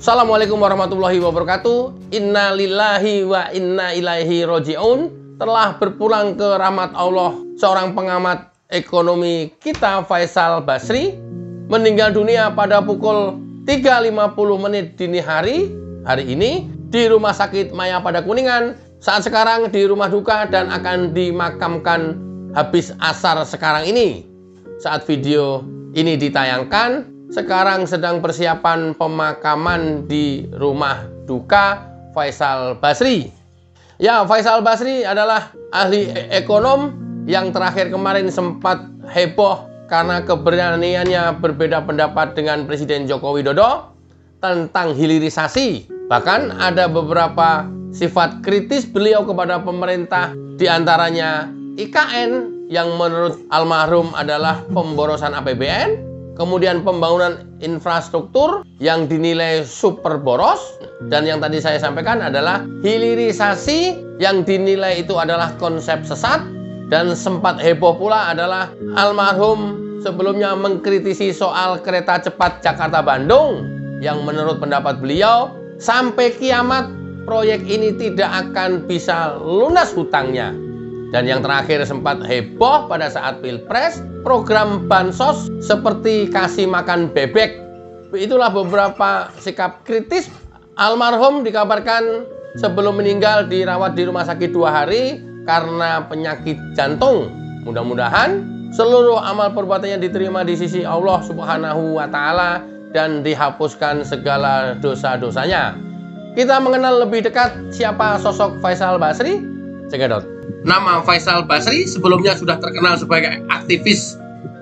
Assalamualaikum warahmatullahi wabarakatuh. Inna lillahi wa inna ilaihi roji'un. Telah berpulang ke rahmat Allah seorang pengamat ekonomi kita, Faisal Basri, meninggal dunia pada pukul 3.50 dini hari ini di Rumah Sakit Mayapada Kuningan. Saat sekarang di rumah duka dan akan dimakamkan habis asar sekarang ini. Saat video ini ditayangkan, sekarang sedang persiapan pemakaman di rumah duka Faisal Basri. Ya, Faisal Basri adalah ahli ekonom yang terakhir kemarin sempat heboh karena keberaniannya berbeda pendapat dengan Presiden Joko Widodo tentang hilirisasi. Bahkan ada beberapa sifat kritis beliau kepada pemerintah, diantaranya IKN yang menurut almarhum adalah pemborosan APBN, kemudian pembangunan infrastruktur yang dinilai super boros, dan yang tadi saya sampaikan adalah hilirisasi yang dinilai itu adalah konsep sesat. Dan sempat heboh pula adalah almarhum sebelumnya mengkritisi soal kereta cepat Jakarta-Bandung yang menurut pendapat beliau sampai kiamat proyek ini tidak akan bisa lunas hutangnya. Dan yang terakhir sempat heboh pada saat Pilpres, program bansos seperti kasih makan bebek. Itulah beberapa sikap kritis. Almarhum dikabarkan sebelum meninggal dirawat di rumah sakit 2 hari karena penyakit jantung. Mudah-mudahan seluruh amal perbuatannya diterima di sisi Allah Subhanahu wa Ta'ala dan dihapuskan segala dosa-dosanya. Kita mengenal lebih dekat siapa sosok Faisal Basri. Cekidot. Nama Faisal Basri sebelumnya sudah terkenal sebagai aktivis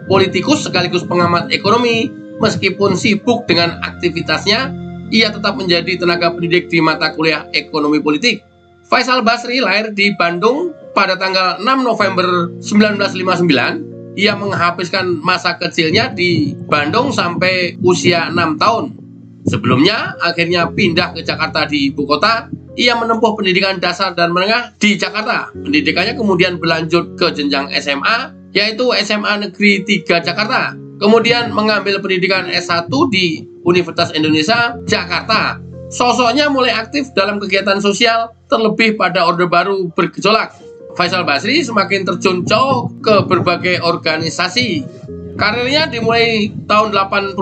politikus sekaligus pengamat ekonomi. Meskipun sibuk dengan aktivitasnya, ia tetap menjadi tenaga pendidik di mata kuliah ekonomi politik. Faisal Basri lahir di Bandung pada tanggal 6 November 1959. Ia menghabiskan masa kecilnya di Bandung sampai usia 6 tahun. Sebelumnya, akhirnya pindah ke Jakarta di ibu kota. Ia menempuh pendidikan dasar dan menengah di Jakarta. Pendidikannya kemudian berlanjut ke jenjang SMA, yaitu SMA Negeri 3 Jakarta. Kemudian mengambil pendidikan S1 di Universitas Indonesia, Jakarta. Sosoknya mulai aktif dalam kegiatan sosial, terlebih pada Orde Baru bergejolak. Faisal Basri semakin terjun jauh ke berbagai organisasi. Karirnya dimulai tahun 81,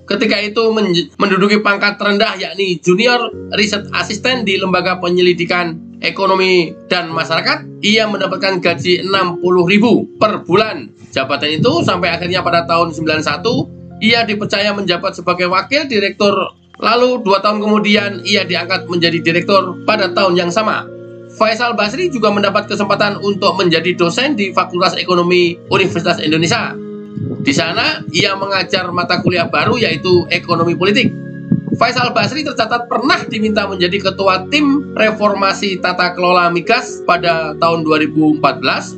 ketika itu menduduki pangkat terendah yakni Junior Research Assistant di Lembaga Penyelidikan Ekonomi dan Masyarakat. Ia mendapatkan gaji 60.000 per bulan. Jabatan itu sampai akhirnya pada tahun 91, ia dipercaya menjabat sebagai wakil direktur. Lalu 2 tahun kemudian ia diangkat menjadi direktur pada tahun yang sama. Faisal Basri juga mendapat kesempatan untuk menjadi dosen di Fakultas Ekonomi Universitas Indonesia. Di sana, ia mengajar mata kuliah baru yaitu ekonomi politik. Faisal Basri tercatat pernah diminta menjadi ketua tim reformasi tata kelola migas pada tahun 2014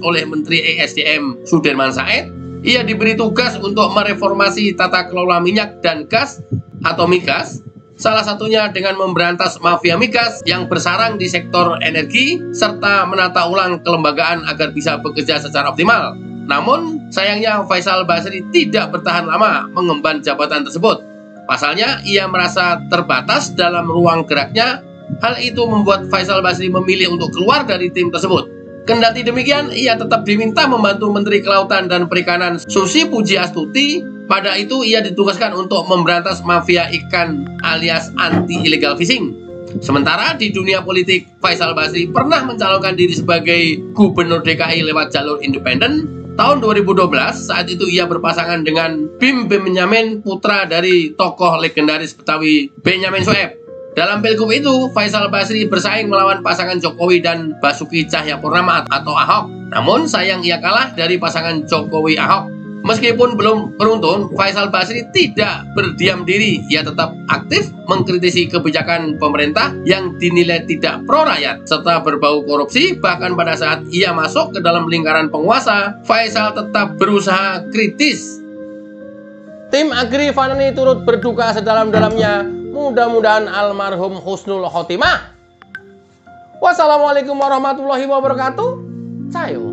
oleh Menteri ESDM Sudirman Said. Ia diberi tugas untuk mereformasi tata kelola minyak dan gas atau migas, salah satunya dengan memberantas mafia migas yang bersarang di sektor energi, serta menata ulang kelembagaan agar bisa bekerja secara optimal. Namun, sayangnya Faisal Basri tidak bertahan lama mengemban jabatan tersebut. Pasalnya, ia merasa terbatas dalam ruang geraknya. Hal itu membuat Faisal Basri memilih untuk keluar dari tim tersebut. Kendati demikian, ia tetap diminta membantu Menteri Kelautan dan Perikanan Susi Pujiastuti. Pada itu, ia ditugaskan untuk memberantas mafia ikan alias anti-illegal fishing. Sementara di dunia politik, Faisal Basri pernah mencalonkan diri sebagai Gubernur DKI lewat jalur independen. Tahun 2012, saat itu ia berpasangan dengan Bim Benyamin, putra dari tokoh legendaris Betawi Benyamin Sueb. Dalam pilgub itu, Faisal Basri bersaing melawan pasangan Jokowi dan Basuki Cahayapurnama atau Ahok. Namun sayang ia kalah dari pasangan Jokowi-Ahok. Meskipun belum beruntun, Faisal Basri tidak berdiam diri. Ia tetap aktif mengkritisi kebijakan pemerintah yang dinilai tidak pro rakyat serta berbau korupsi. Bahkan pada saat ia masuk ke dalam lingkaran penguasa, Faisal tetap berusaha kritis. Tim Agri Fanani turut berduka sedalam-dalamnya. Mudah-mudahan almarhum husnul khotimah. Wassalamualaikum warahmatullahi wabarakatuh. Sayo.